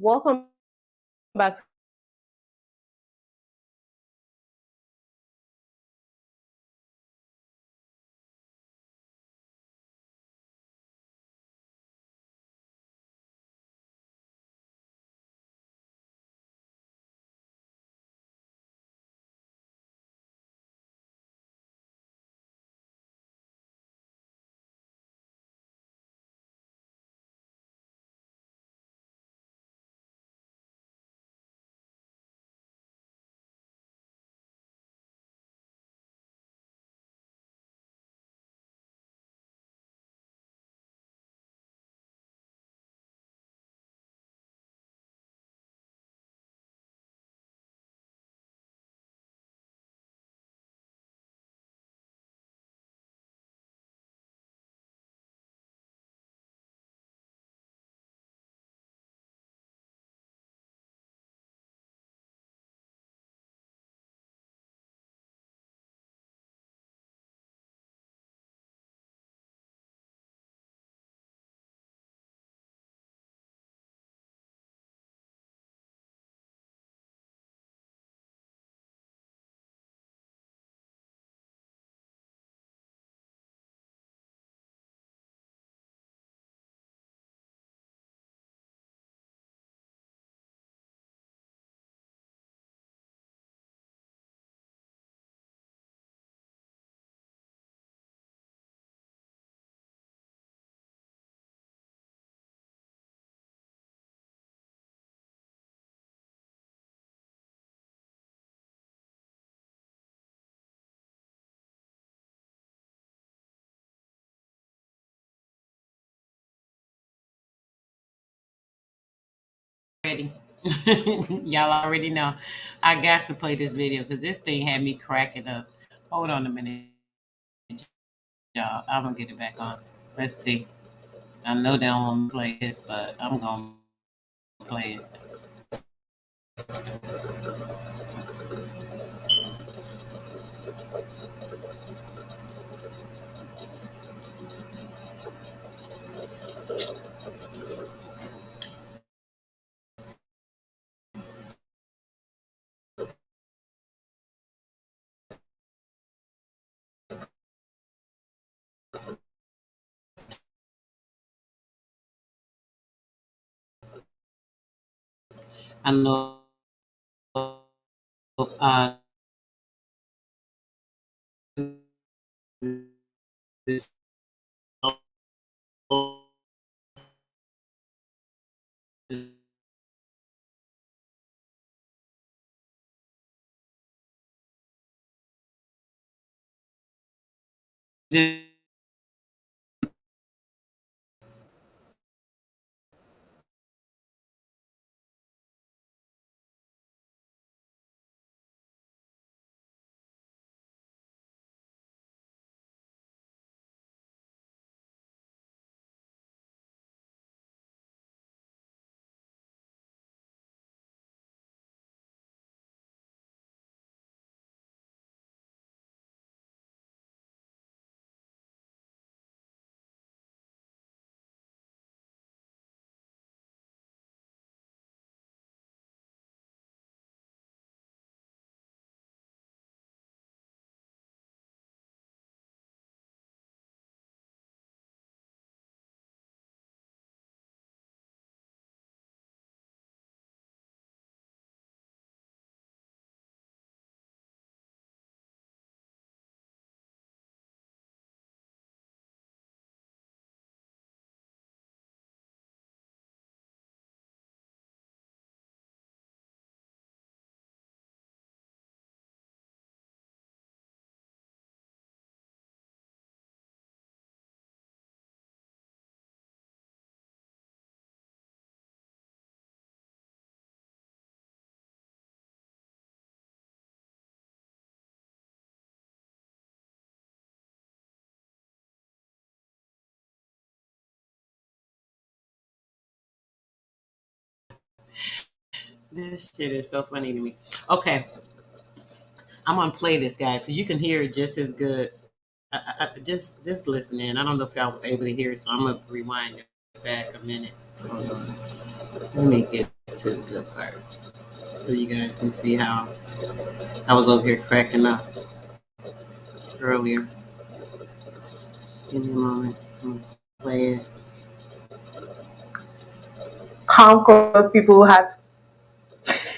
Welcome back. Ready. Y'all already know. I got to play this video because this thing had me cracking up. Hold on a minute, y'all. I'm gonna get it back on. Let's see. I know they don't want to play this, but I'm gonna play it. I know this This shit is so funny to me. Okay, I'm gonna play this, guys, so you can hear it just as good. Just listen in. I don't know if y'all were able to hear it, so I'm gonna rewind it back a minute. Hold on. Let me get to the good part so you guys can see how I was over here cracking up earlier. Give me a moment. I'm gonna play it. How come people had?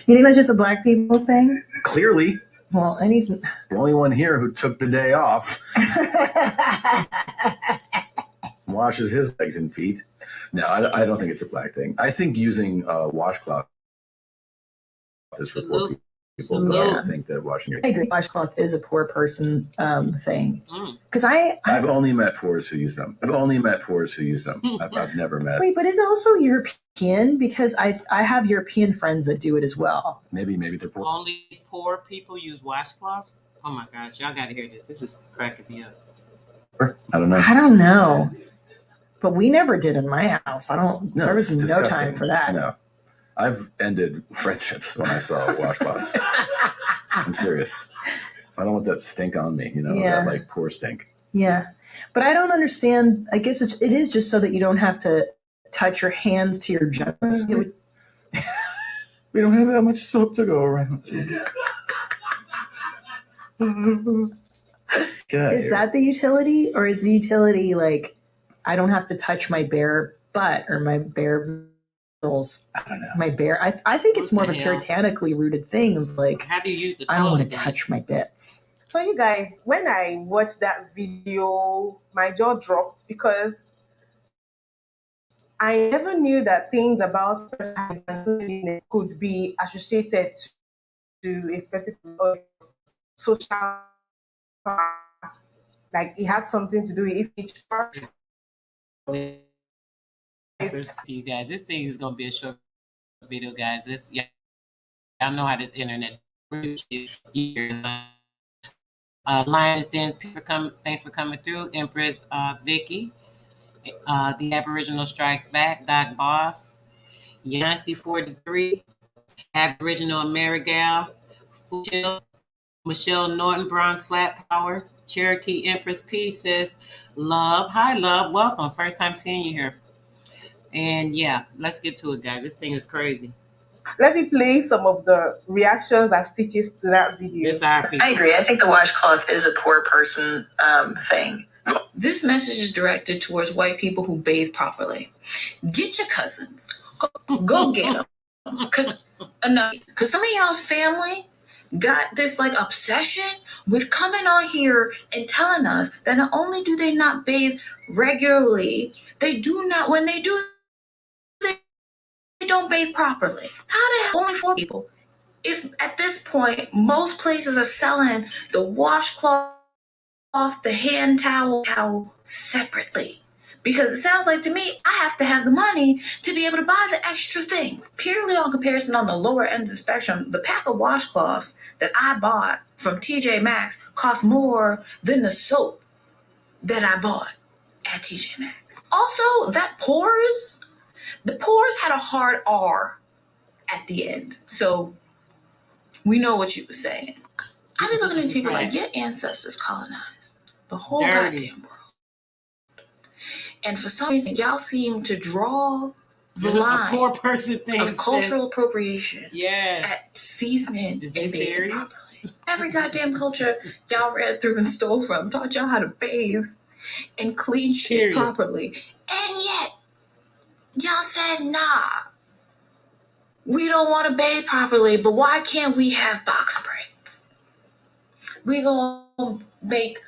You think that's just a black people thing? Clearly. Well, and he's the only one here who took the day off. Washes his legs and feet. No, I don't think it's a black thing. I think using washcloth is for poor people. But I don't think that washing your... I agree. Washcloth is a poor person thing. Because I've only met poors who use them. I've never met. Wait, but is it also European? Because I have European friends that do it as well. Maybe they're poor. Only poor people use washcloths? Oh my gosh, y'all gotta hear this. This is cracking me up. I don't know. I don't know. But we never did in my house. There was no disgusting. time for that. No. I've ended friendships when I saw washcloths. I'm serious. I don't want that stink on me, that like poor stink. Yeah. But I don't understand. I guess it is just so that you don't have to touch your hands to your genitals. We don't have that much soap to go around. Is that the utility? Or is the utility like, I don't have to touch my bare butt or my bare nipples? I don't know. My bare. I think it's more of a puritanically rooted thing of like, how do you use the I don't want to touch my bits. So you guys, when I watched that video, my jaw dropped because I never knew that things about could be associated to a specific social class. Like it had something to do with each part. You guys, this thing is gonna be a short video, guys. Y'all know how this internet. Lions Den, thanks for coming through. Empress Vicky, the Aboriginal Strikes Back, Doc Boss, Yancy 43, Aboriginal Amerigal, Michelle Norton, Bronze Flat Power, Cherokee Empress P says, Love. Hi, Love. Welcome. First time seeing you here. And yeah, let's get to it, guys. This thing is crazy. Let me play some of the reactions and stitches to that video. I agree. I think the washcloth is a poor person thing. This message is directed towards white people who bathe properly. Get your cousins. Go get them. Because some of y'all's family got this like obsession with coming on here and telling us that not only do they not bathe regularly, when they do, they don't bathe properly. How the hell only 4 people? If at this point, most places are selling the washcloth, the hand towel separately. Because it sounds like to me, I have to have the money to be able to buy the extra thing. Purely on comparison on the lower end of the spectrum, the pack of washcloths that I bought from TJ Maxx cost more than the soap that I bought at TJ Maxx. Also, the pores had a hard R at the end. So we know what you were saying. I've been looking at these people like, your ancestors colonized the whole goddamn world. And for some reason, y'all seem to draw the line poor person thing of cultural appropriation at seasoning and bathing properly. Every goddamn culture y'all read through and stole from taught y'all how to bathe and clean shit properly. And yet, y'all said, nah, we don't want to bathe properly, but why can't we have box braids? We gonna make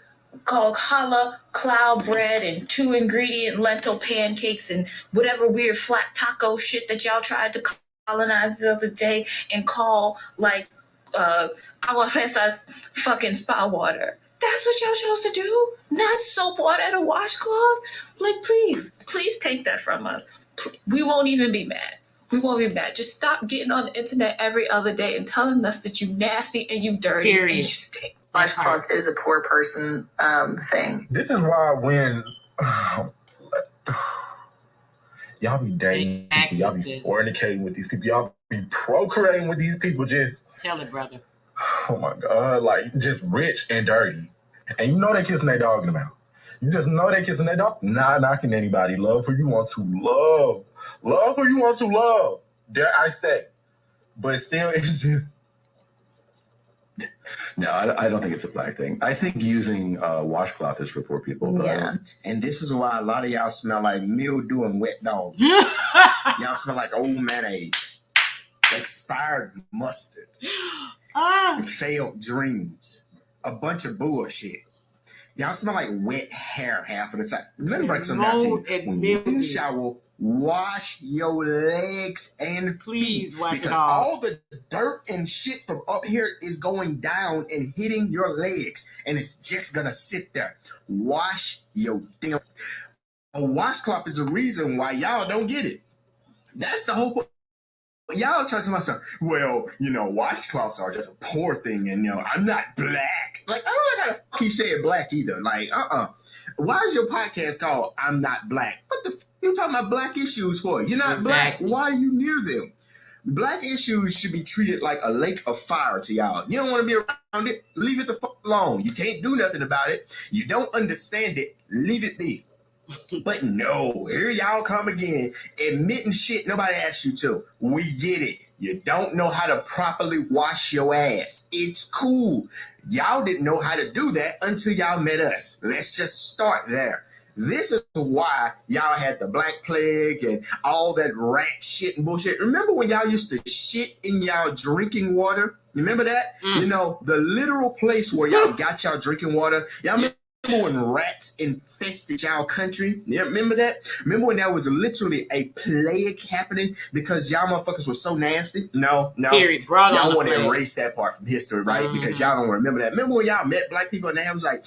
called challah cloud bread and 2-ingredient lentil pancakes and whatever weird flat taco shit that y'all tried to colonize the other day and call like agua fresas fucking spa water. That's what y'all chose to do? Not soap water and a washcloth? Like, please take that from us. We won't even be mad. We won't be mad. Just stop getting on the internet every other day and telling us that you nasty and you dirty and you stink. Washcloth is a poor person thing. This is why when Y'all be dating people. Y'all be fornicating with these people. Y'all be procreating with these people. Just tell it, brother. Oh my God, like just rich and dirty. And you know they kissing their dog in the mouth. You just know they kissing their dog. Not knocking anybody. Love who you want to love. Love who you want to love. Dare I say. But still, it's just... No, I don't think it's a black thing. I think using washcloth is for poor people. But Yeah. And this is why a lot of y'all smell like mildew and wet dogs. Y'all smell like old mayonnaise, expired mustard, failed dreams, a bunch of bullshit. Y'all smell like wet hair half of the time. Let me break something down to you. When you shower, wash your legs and please feet. Wash because it all. All the dirt and shit from up here is going down and hitting your legs. And it's just going to sit there. Wash your damn... A washcloth is the reason why y'all don't get it. That's the whole point. Y'all try to myself, well, washcloths are just a poor thing, and I'm not black. Like, I don't know how the fuck he said black either. Like, Why is your podcast called I'm Not Black? What the fuck you talking about black issues for? You're not black. Why are you near them? Black issues should be treated like a lake of fire to y'all. You don't want to be around it? Leave it the fuck alone. You can't do nothing about it. You don't understand it? Leave it be. But no, here y'all come again, admitting shit nobody asked you to. We get it. You don't know how to properly wash your ass. It's cool. Y'all didn't know how to do that until y'all met us. Let's just start there. This is why y'all had the Black Plague and all that rat shit and bullshit. Remember when y'all used to shit in y'all drinking water? You remember that? The literal place where y'all got y'all drinking water. Y'all remember when rats infested y'all country? Yeah, remember that? Remember when there was literally a plague happening because y'all motherfuckers were so nasty? No. Period. Y'all want to erase that part from history, right? Because y'all don't remember that. Remember when y'all met black people and they was like,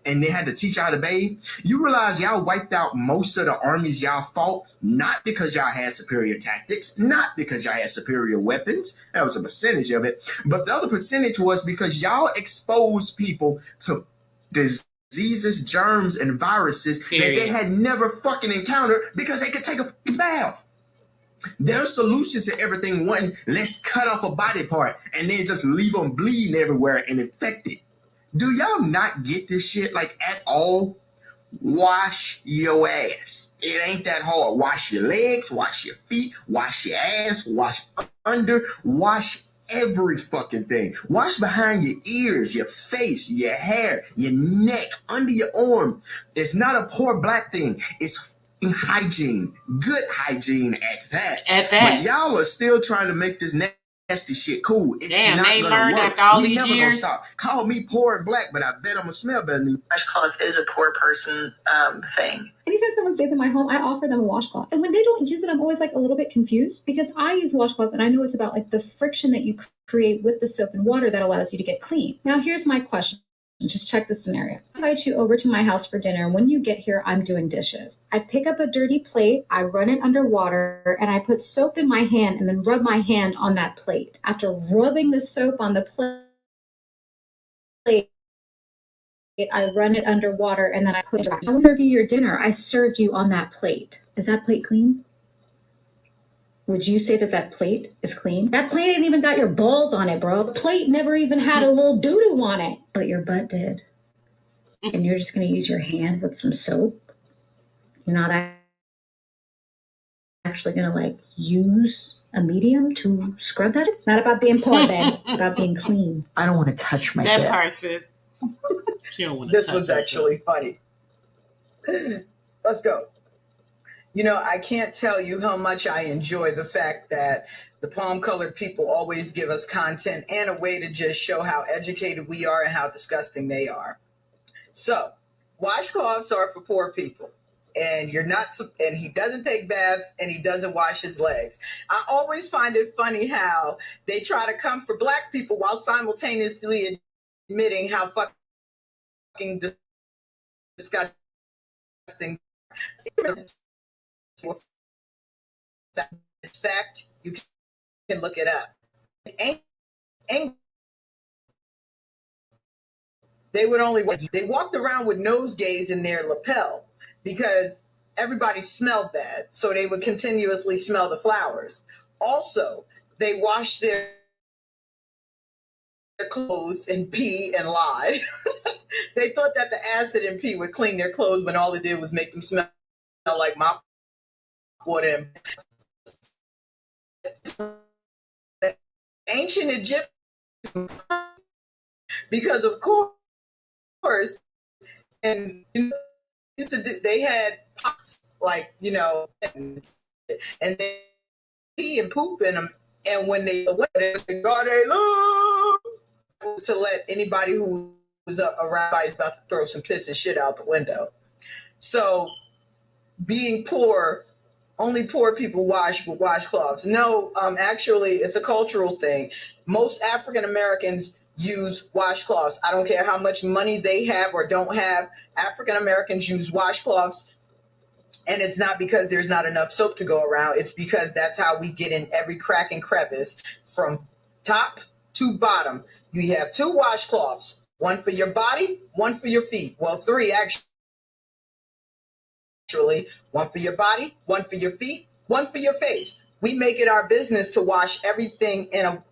and they had to teach y'all to bathe? You realize y'all wiped out most of the armies y'all fought, not because y'all had superior tactics, not because y'all had superior weapons. That was a percentage of it. But the other percentage was because y'all exposed people to diseases, germs, and viruses that they had never fucking encountered because they could take a fucking bath. Their solution to everything wasn't, let's cut off a body part and then just leave them bleeding everywhere and infected. Do y'all not get this shit like at all? Wash your ass. It ain't that hard. Wash your legs, wash your feet, wash your ass, wash under, wash every fucking thing. Wash behind your ears, your face, your hair, your neck, under your arm. It's not a poor black thing. It's hygiene. Good hygiene at that. But y'all are still trying to make this nasty shit cool. It's not they gonna learned work. after all We these never years. gonna stop. Call me poor and black, but I bet I'm gonna smell better than you. Washcloth is a poor person thing. Anytime someone stays in my home, I offer them a washcloth. And when they don't use it, I'm always like a little bit confused because I use washcloth and I know it's about like the friction that you create with the soap and water that allows you to get clean. Now, here's my question. Just check the scenario. I invite you over to my house for dinner, and when you get here, I'm doing dishes. I pick up a dirty plate, I run it under water, and I put soap in my hand and then rub my hand on that plate. After rubbing the soap on the plate, I run it under water, and then I put it back. I serve you your dinner. I served you on that plate. Is that plate clean? Would you say that that plate is clean? That plate ain't even got your balls on it, bro. The plate never even had a little doo-doo on it. But your butt did. And you're just going to use your hand with some soap? You're not actually going to, like, use a medium to scrub that? It's not about being poor, babe. It's about being clean. I don't want to touch my That bits. part, sis. She don't want to This touch one's herself. actually funny. Let's go. I can't tell you how much I enjoy the fact that the palm-colored people always give us content and a way to just show how educated we are and how disgusting they are. So, washcloths are for poor people. And and he doesn't take baths and he doesn't wash his legs. I always find it funny how they try to come for black people while simultaneously admitting how fucking disgusting. Fact, you can look it up. They walked around with nosegays in their lapel because everybody smelled bad, so they would continuously smell the flowers. Also, they washed their clothes and pee and lie. They thought that the acid and pee would clean their clothes when all it did was make them smell like mop water. Ancient Egypt, because of course, and used to do, they had pots like and they pee and poop in them. And when they went, they look to let anybody who was around is about to throw some piss and shit out the window. So, being poor, only poor people wash with washcloths. No, actually, it's a cultural thing. Most African Americans use washcloths. I don't care how much money they have or don't have. African Americans use washcloths. And it's not because there's not enough soap to go around. It's because that's how we get in every crack and crevice from top to bottom. You have 2 washcloths, one for your body, one for your feet. Well, 3 actually. One for your body, one for your feet, one for your face. We make it our business to wash everything in a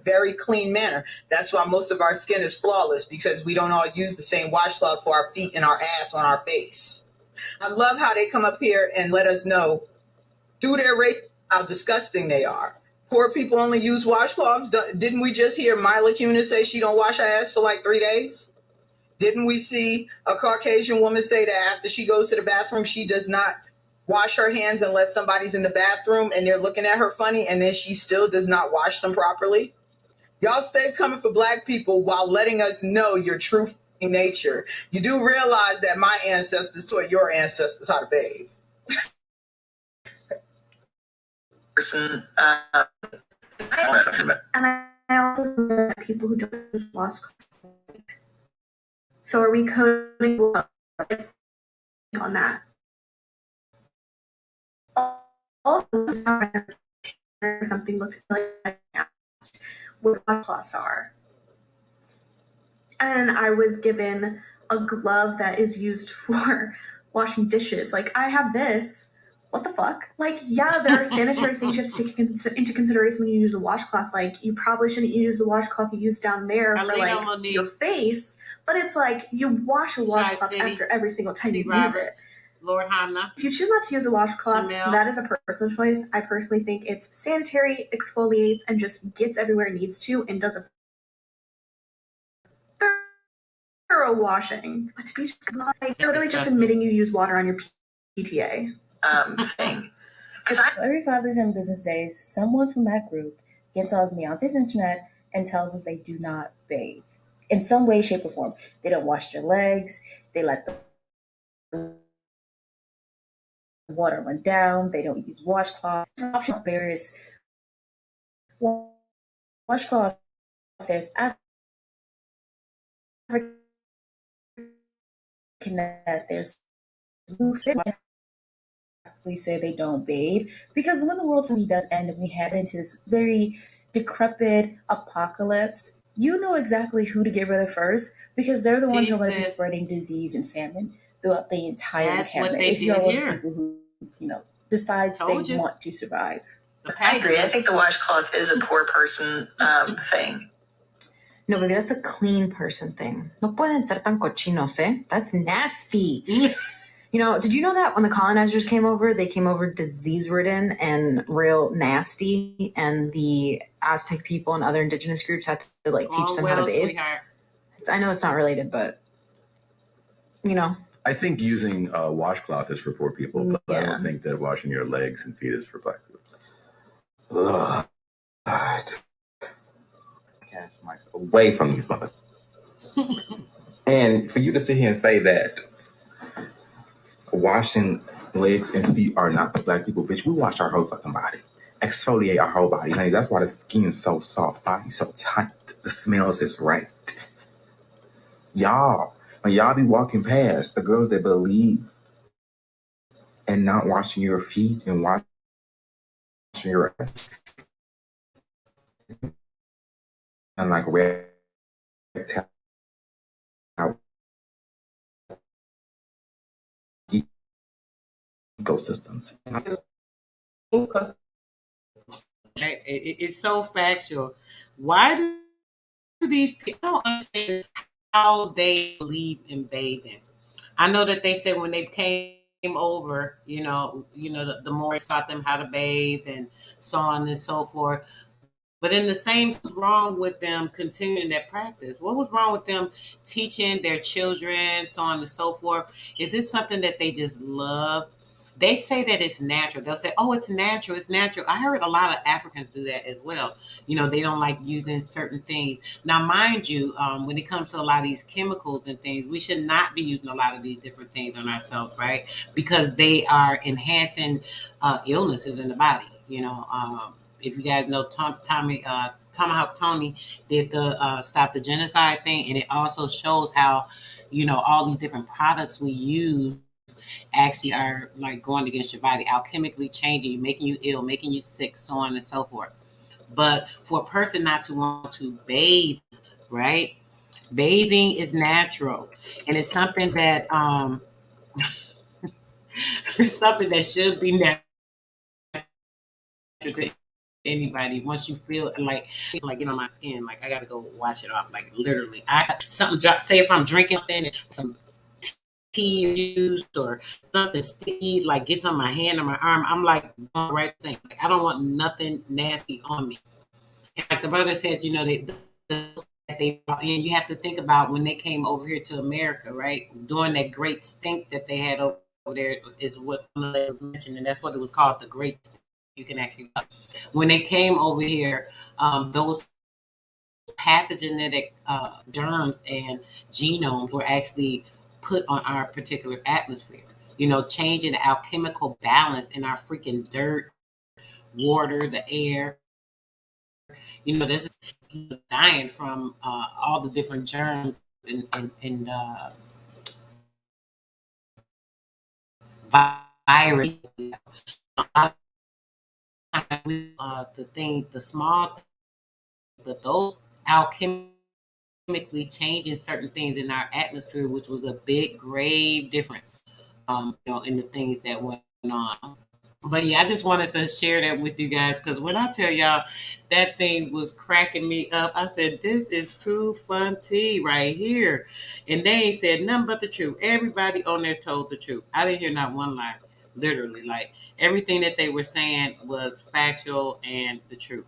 very clean manner. That's why most of our skin is flawless, because we don't all use the same washcloth for our feet and our ass on our face. I love how they come up here and let us know through their rate how disgusting they are. Poor people only use washcloths. Didn't we just hear Mila Kunis say she don't wash her ass for like 3 days? Didn't we see a Caucasian woman say that after she goes to the bathroom, she does not wash her hands unless somebody's in the bathroom and they're looking at her funny, and then she still does not wash them properly? Y'all stay coming for Black people while letting us know your true nature. You do realize that my ancestors taught your ancestors how to bathe. Person, and I also know that people who don't use washcloths. So are we coding on that? Also, something looks like what washcloths are. And I was given a glove that is used for washing dishes. Like, I have this. What the fuck? Like, yeah, there are sanitary things you have to take into consideration when you use a washcloth. Like, you probably shouldn't use the washcloth you use down there for, like, your face. But it's like, you wash a washcloth after every single time you use it. Lord Hamna. If you choose not to use a washcloth, that is a personal choice. I personally think it's sanitary, exfoliates, and just gets everywhere it needs to, and does a thorough washing. But to be just like, literally just admitting you use water on your PTA thing. Because every Father's and Business Days, someone from that group gets on Beyonce's internet and tells us they do not bathe in some way, shape, or form. They don't wash their legs. They let the water run down. They don't use washcloth. Various washcloths. There's African that there's please say they don't bathe, because when the world for me does end and we head into this very decrepit apocalypse, you know exactly who to get rid of first, because they're the ones who are going to be spreading disease and famine throughout the entire encampment. If you're one of the people who, decides they want to survive. I agree. I think the washcloth is a poor person thing. No, baby, that's a clean person thing. No pueden ser tan cochinos, eh? That's nasty. Did you know that when the colonizers came over, they came over disease-ridden and real nasty, and the Aztec people and other indigenous groups had to teach them how to bathe? I know it's not related, but I think using a washcloth is for poor people, but I don't think that washing your legs and feet is for Black people. Ugh. God. Cast mics away from these motherfuckers. And for you to sit here and say that washing legs and feet are not for Black people, bitch, we wash our whole fucking body. Exfoliate our whole body. Honey, that's why the skin's so soft, body so tight. The smells is right. Y'all, when y'all be walking past the girls that believe and not washing your feet and washing your ass, and like red towel, ecosystems. It's so factual. Why do these people, I don't understand how they believe in bathing. I know that they said when they came over, the Moors taught them how to bathe and so on and so forth. But in the same, what's wrong with them continuing that practice? What was wrong with them teaching their children, so on and so forth? Is this something that they just love? They say that it's natural. They'll say, "Oh, it's natural. It's natural." I heard a lot of Africans do that as well. They don't like using certain things. Now, mind you, when it comes to a lot of these chemicals and things, we should not be using a lot of these different things on ourselves, right? Because they are enhancing illnesses in the body. If you guys know Tomahawk Tony did the Stop the Genocide thing, and it also shows how, all these different products we use actually are like going against your body, alchemically changing you, making you ill, making you sick, so on and so forth. But for a person not to want to bathe, right? Bathing is natural, and it's something that it's something that should be natural to anybody. Once you feel like it's like get on my skin, like I gotta go wash it off. Like literally, something drop. Say if I'm drinking something and some tea used or something sticky like gets on my hand or my arm, I'm like right thing. Like, I don't want nothing nasty on me. And like the brother said, they brought in. You have to think about when they came over here to America, right? During that great stink that they had over there is what was mentioned, and that's what it was called, the great stink. You can actually, when they came over here, those pathogenic germs and genomes were actually put on our particular atmosphere. Changing the alchemical balance in our freaking dirt, water, the air. This is dying from all the different germs and virus. The small, but those alchemically changing certain things in our atmosphere, which was a big, grave difference, in the things that went on. But yeah, I just wanted to share that with you guys because when I tell y'all that thing was cracking me up, I said, this is too fun tea right here. And they ain't said nothing but the truth. Everybody on there told the truth. I didn't hear not one lie. Literally, like everything that they were saying was factual and the truth.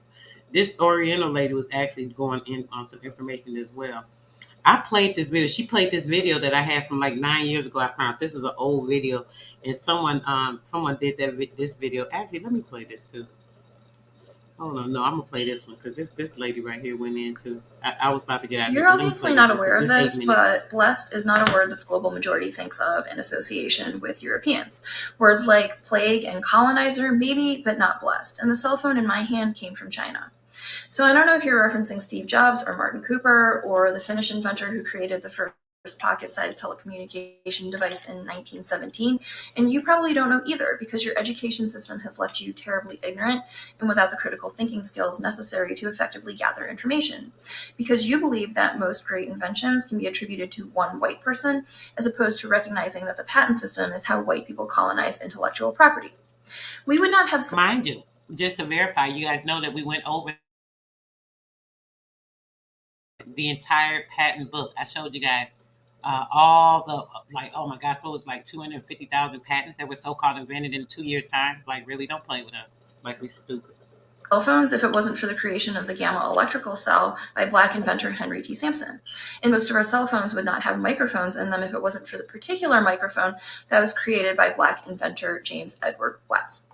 This Oriental lady was actually going in on some information as well. I played this video. She played this video that I had from like 9 years ago. I found this is an old video, and someone did this video. Actually, let me play this too. Hold on, no, I'm gonna play this one because this lady right here went into. I was about to get out. You're obviously not aware of this, but blessed is not a word that the global majority thinks of in association with Europeans. Words like plague and colonizer, maybe, but not blessed. And the cell phone in my hand came from China. So I don't know if you're referencing Steve Jobs or Martin Cooper or the Finnish inventor who created the first pocket-sized telecommunication device in 1917, and you probably don't know either because your education system has left you terribly ignorant and without the critical thinking skills necessary to effectively gather information. Because you believe that most great inventions can be attributed to one white person, as opposed to recognizing that the patent system is how white people colonize intellectual property. We would not have... Mind you, just to verify, you guys know that we went over the entire patent book. I showed you guys all the, like, oh my gosh, what was like 250,000 patents that were so-called invented in 2 years' time? Like, really, don't play with us. Like, we're stupid. Cell phones if it wasn't for the creation of the gamma electrical cell by black inventor Henry T. Sampson. And most of our cell phones would not have microphones in them if it wasn't for the particular microphone that was created by black inventor James Edward West.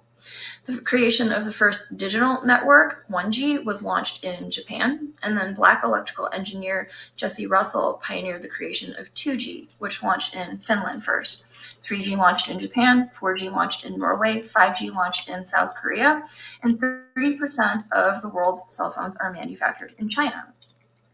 The creation of the first digital network, 1G, was launched in Japan, and then black electrical engineer Jesse Russell pioneered the creation of 2G, which launched in Finland first. 3G launched in Japan, 4G launched in Norway, 5G launched in South Korea, and 30% of the world's cell phones are manufactured in China.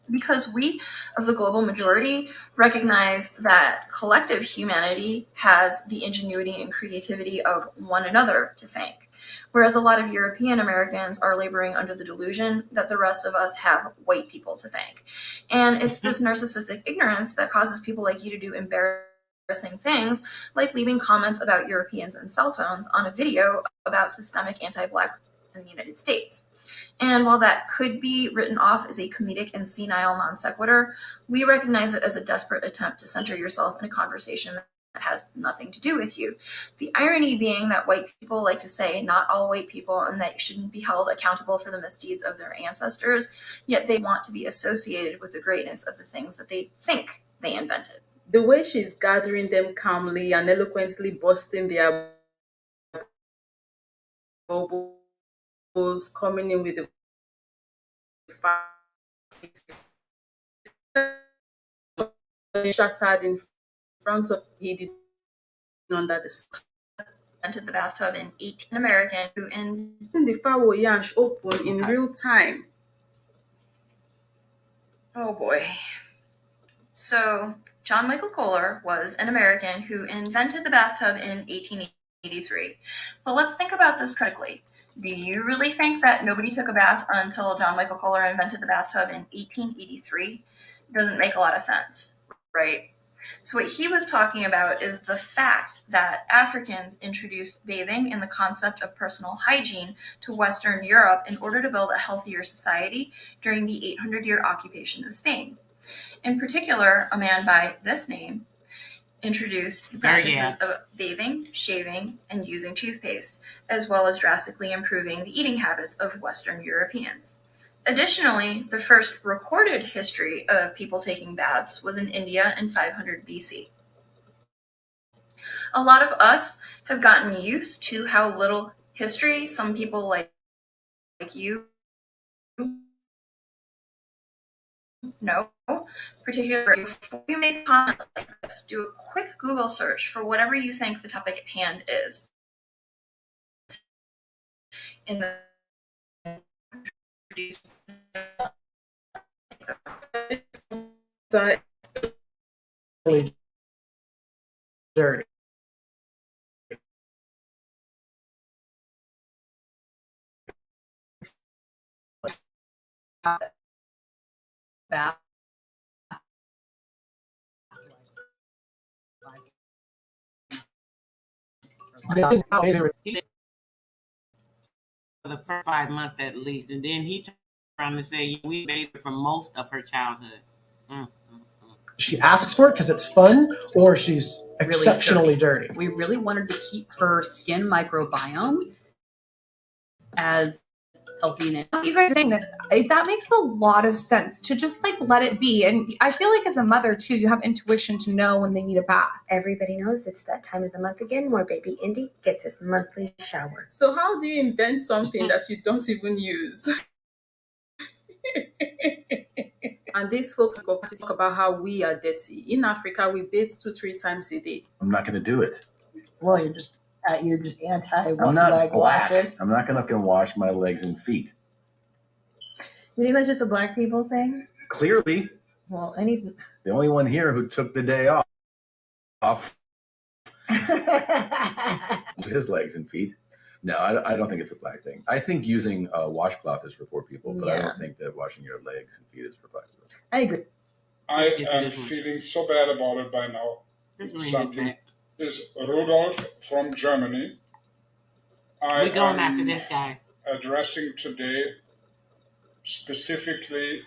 Because we, of the global majority, recognize that collective humanity has the ingenuity and creativity of one another to thank, whereas a lot of European Americans are laboring under the delusion that the rest of us have white people to thank. And it's this narcissistic ignorance that causes people like you to do embarrassing embarrassing things like leaving comments about Europeans and cell phones on a video about systemic anti-Black in the United States. And while that could be written off as a comedic and senile non sequitur, we recognize it as a desperate attempt to center yourself in a conversation that has nothing to do with you. The irony being that white people like to say not all white people and that shouldn't be held accountable for the misdeeds of their ancestors, yet they want to be associated with the greatness of the things that they think they invented. The way she's gathering them calmly and eloquently busting their bubbles, coming in with the shattered in front of he did under the entered the bathtub in 18 American who in the foul yash open in real time. Oh boy. So John Michael Kohler was an American who invented the bathtub in 1883. But let's think about this critically. Do you really think that nobody took a bath until John Michael Kohler invented the bathtub in 1883? It doesn't make a lot of sense, right? So what he was talking about is the fact that Africans introduced bathing and the concept of personal hygiene to Western Europe in order to build a healthier society during the 800-year occupation of Spain. In particular, a man by this name introduced the practices of bathing, shaving, and using toothpaste, as well as drastically improving the eating habits of Western Europeans. Additionally, the first recorded history of people taking baths was in India in 500 BC. A lot of us have gotten used to how little history some people like you know, particularly before you make a comment like this, do a quick Google search for whatever you think the topic at hand is. In the Dirty. Bath. For the first 5 months at least, and then he trying to say we bathed for most of her childhood. She asks for it because it's fun, or she's exceptionally dirty. We really wanted to keep her skin microbiome as healthy. And you guys are saying this, that makes a lot of sense to just like let it be. And I feel like as a mother too, you have intuition to know when they need a bath. Everybody knows it's that time of the month again where baby Indy gets his monthly shower. So how do you invent something that you don't even use? And these folks talk about how we are dirty. In Africa, we bathe 2-3 times a day. I'm not going to do it. Well, you're just anti I'm not leg black. washes. I'm not going to wash my legs and feet. You think that's just a black people thing? Clearly. Well, and he's the only one here who took the day off. His legs and feet. No, I don't think it's a black thing. I think using a washcloth is for poor people, but I don't think that washing your legs and feet is for black people. I agree. I am feeling so bad about it by now. Something is Rudolph from Germany. We're going after this, guys. Addressing today specifically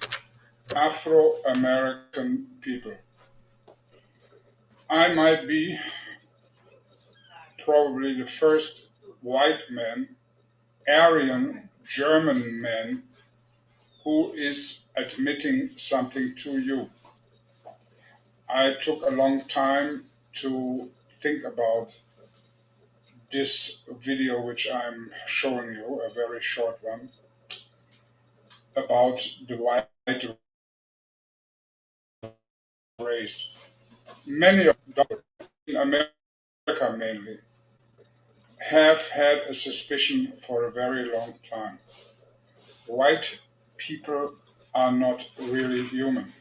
Afro-American people. I might be probably the first white man, Aryan German man, who is admitting something to you. I took a long time to think about this video, which I'm showing you, a very short one, about the white race. Many of them, in America mainly, have had a suspicion for a very long time. White people are not really human.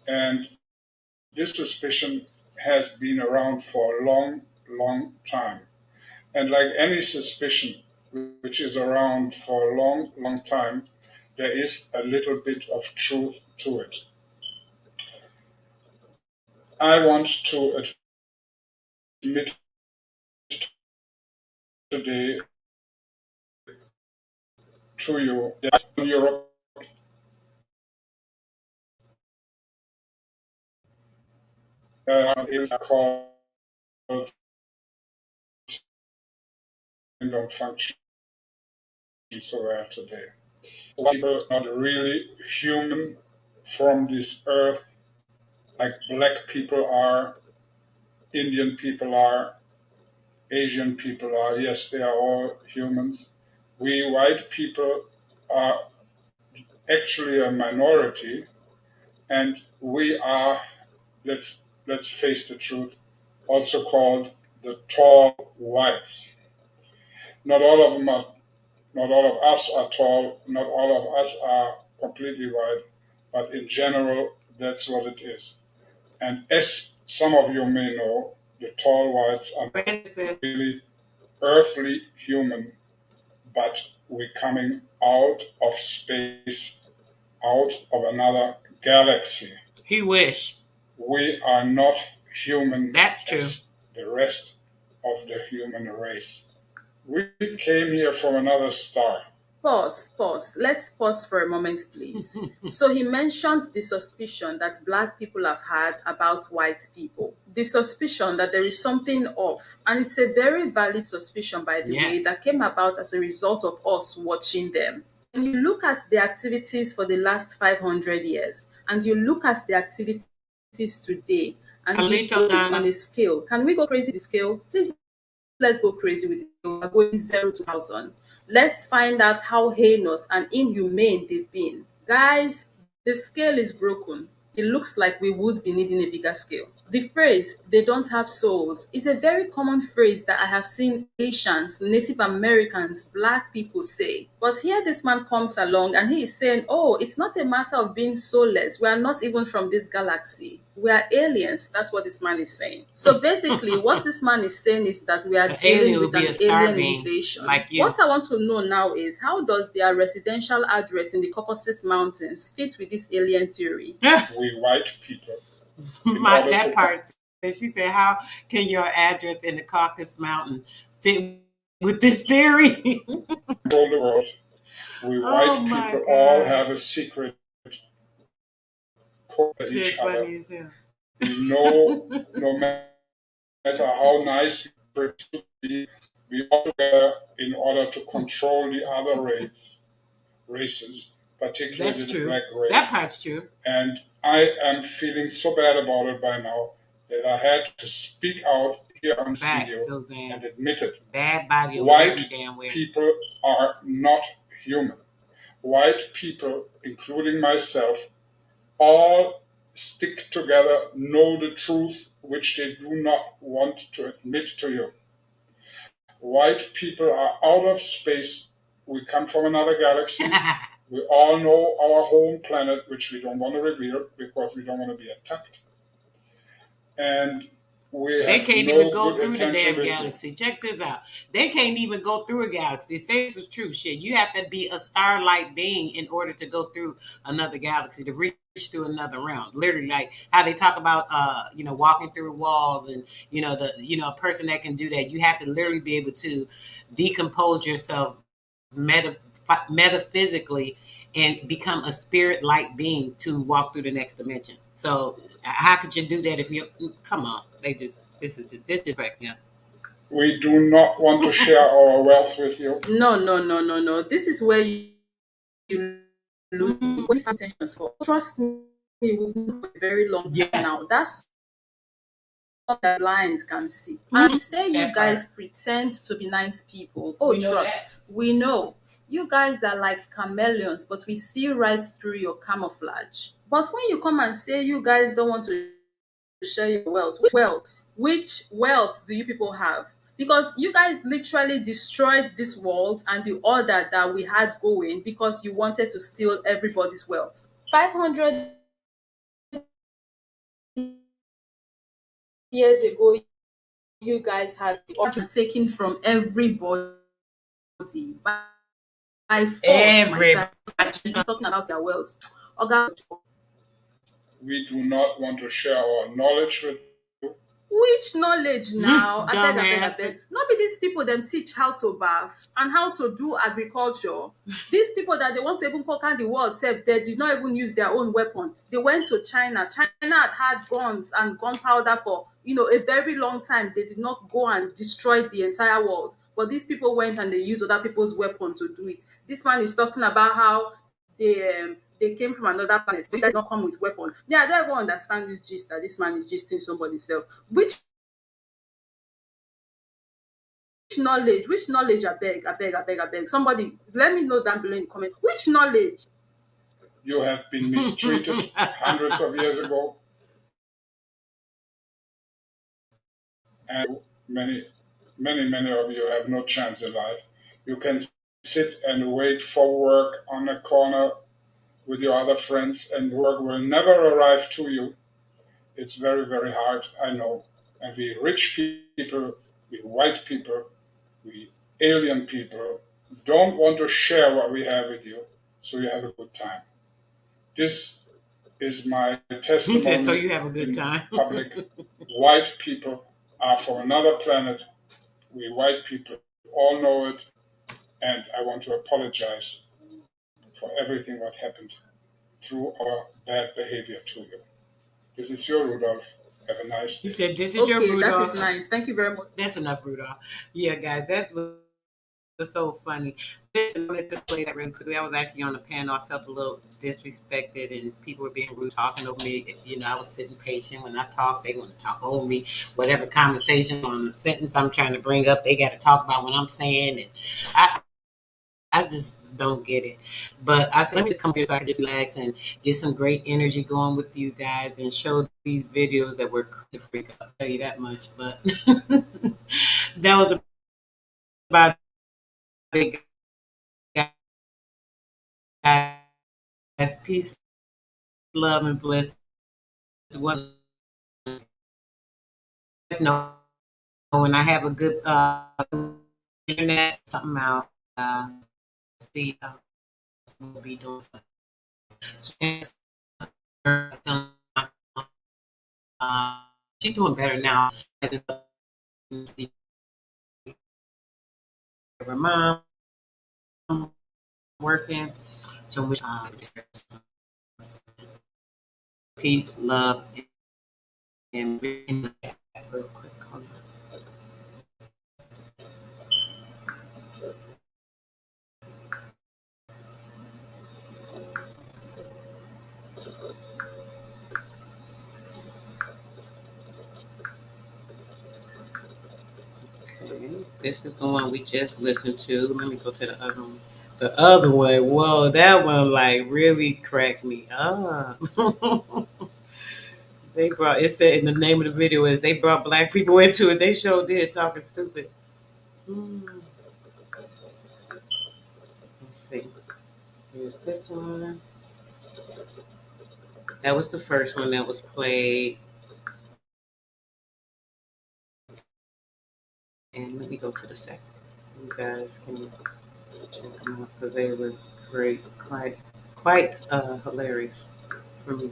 And this suspicion has been around for a long, long time. And like any suspicion which is around for a long, long time, there is a little bit of truth to it. I want to admit today to you that Europe is called and don't function so well today. People are not really human from this earth like black people are, Indian people are, Asian people are. Yes, they are all humans. We white people are actually a minority, and we are, let's let's face the truth, also called the tall whites. Not all of them are, not all of us are tall, not all of us are completely white, but in general, that's what it is. And as some of you may know, the tall whites are not really earthly human, but we're coming out of space, out of another galaxy. He wish. We are not human. That's true. As the rest of the human race. We came here from another star. Pause. Let's pause for a moment, please. So he mentioned the suspicion that black people have had about white people. The suspicion that there is something off. And it's a very valid suspicion, by the way, that came about as a result of us watching them. When you look at the activities for the last 500 years, and you look at the activities today, and you put it on a scale. Can we go crazy with the scale? Please, let's go crazy with it. We're going 0 to 1,000. Let's find out how heinous and inhumane they've been. Guys, the scale is broken. It looks like we would be needing a bigger scale. The phrase, they don't have souls, is a very common phrase that I have seen Asians, Native Americans, black people say. But here this man comes along and he is saying, oh, it's not a matter of being soulless. We are not even from this galaxy. We are aliens. That's what this man is saying. So basically, what this man is saying is that we are dealing with an alien invasion. Like you. What I want to know now is, how does their residential address in the Caucasus Mountains fit with this alien theory? We white people. That part. She said, how can your address in the Caucasus Mountain fit with this theory? All the world. We white people all have a secret code to each other. We know, no matter how nice we all together in order to control the other races, particularly the black race. That part's true. And I am feeling so bad about it by now that I had to speak out here on video and admit it. Bad body White people are not human. White people, including myself, all stick together, know the truth, which they do not want to admit to you. White people are out of space. We come from another galaxy. We all know our home planet, which we don't want to reveal because we don't want to be attacked. And they can't even go through the damn galaxy. Check this out. They can't even go through a galaxy. Say this is true shit. You have to be a starlight being in order to go through another galaxy, to reach through another realm. Literally, like how they talk about walking through walls, and a person that can do that, you have to literally be able to decompose yourself metaphysically and become a spirit-like being to walk through the next dimension. So how could you do that if you come on? This is just disrespect, yeah. We do not want to share our wealth with you. No. This is where you lose attention for. Trust me, we've known for a very long time now. That's what the lines can see. And you say you guys pretend to be nice people. Oh, trust. We know. You guys are like chameleons, but we see right through your camouflage. But when you come and say you guys don't want to share your wealth, which wealth do you people have? Because you guys literally destroyed this world and the order that we had going because you wanted to steal everybody's wealth. 500 years ago, you guys had the order taken from everybody by force. Talking about their wealth. We do not want to share our knowledge with you. Which knowledge now? I beg. Dumbasses. Not be these people them teach how to bath and how to do agriculture. These people that they want to even conquer the world, say they did not even use their own weapon. They went to China. China had guns and gunpowder for a very long time. They did not go and destroy the entire world. But these people went and they used other people's weapon to do it. This man is talking about how they came from another planet. They did not come with weapon. Yeah, I don't even understand this gist that this man is gisting somebody's self. Which knowledge, I beg. Somebody let me know down below in the comment. Which knowledge? You have been mistreated hundreds of years ago. And many of you have no chance in life. You can sit and wait for work on a corner with your other friends, and work will never arrive to you. It's very, very hard, I know. And we rich people, we white people, we alien people don't want to share what we have with you, so you have a good time. This is my testimony. He said, so you have a good in time. public. White people are from another planet. We white people all know it, and I want to apologize for everything what happened through our bad behavior to you. This is your Rudolph. Have a nice day. He said, this is your Rudolph. That is nice. Thank you very much. That's enough, Rudolph. Yeah, guys, that's was so funny. Listen, I wanted to play that real quickly. I was actually on the panel. I felt a little disrespected, and people were being rude, talking over me. I was sitting patient. When I talk, they want to talk over me. Whatever conversation on the sentence I'm trying to bring up, they got to talk about what I'm saying. And I just don't get it. But I said, let me just come here so I can just relax and get some great energy going with you guys and show these videos that were the freak. I'll tell you that much. But that was about it, guys. Peace, love, and bliss. One, know when I have a good internet, something out. See, we'll be doing something. She's doing better now. Her mom working, so much peace, love, and real quick. Hold on. Okay, this is the one we just listened to. Let me go to the other one. The other one, whoa, that one like really cracked me up. They brought it said in the name of the video is they brought black people into it. They sure did talking stupid. Let's see. Here's this one. That was the first one that was played. And let me go to the second. You guys can check them out because they were great, quite hilarious for me.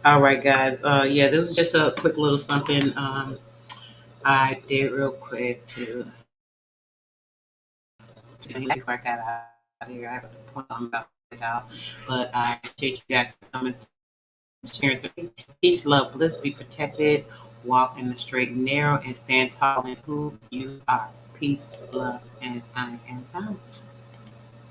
All right, guys. Yeah, this was just a quick little something I did real quick to before I got out of here. I have a point I'm about to get out, but I appreciate you guys coming, sharing some peace, love, bliss, be protected, walk in the straight and narrow, and stand tall in who you are. Peace, love, and I am out.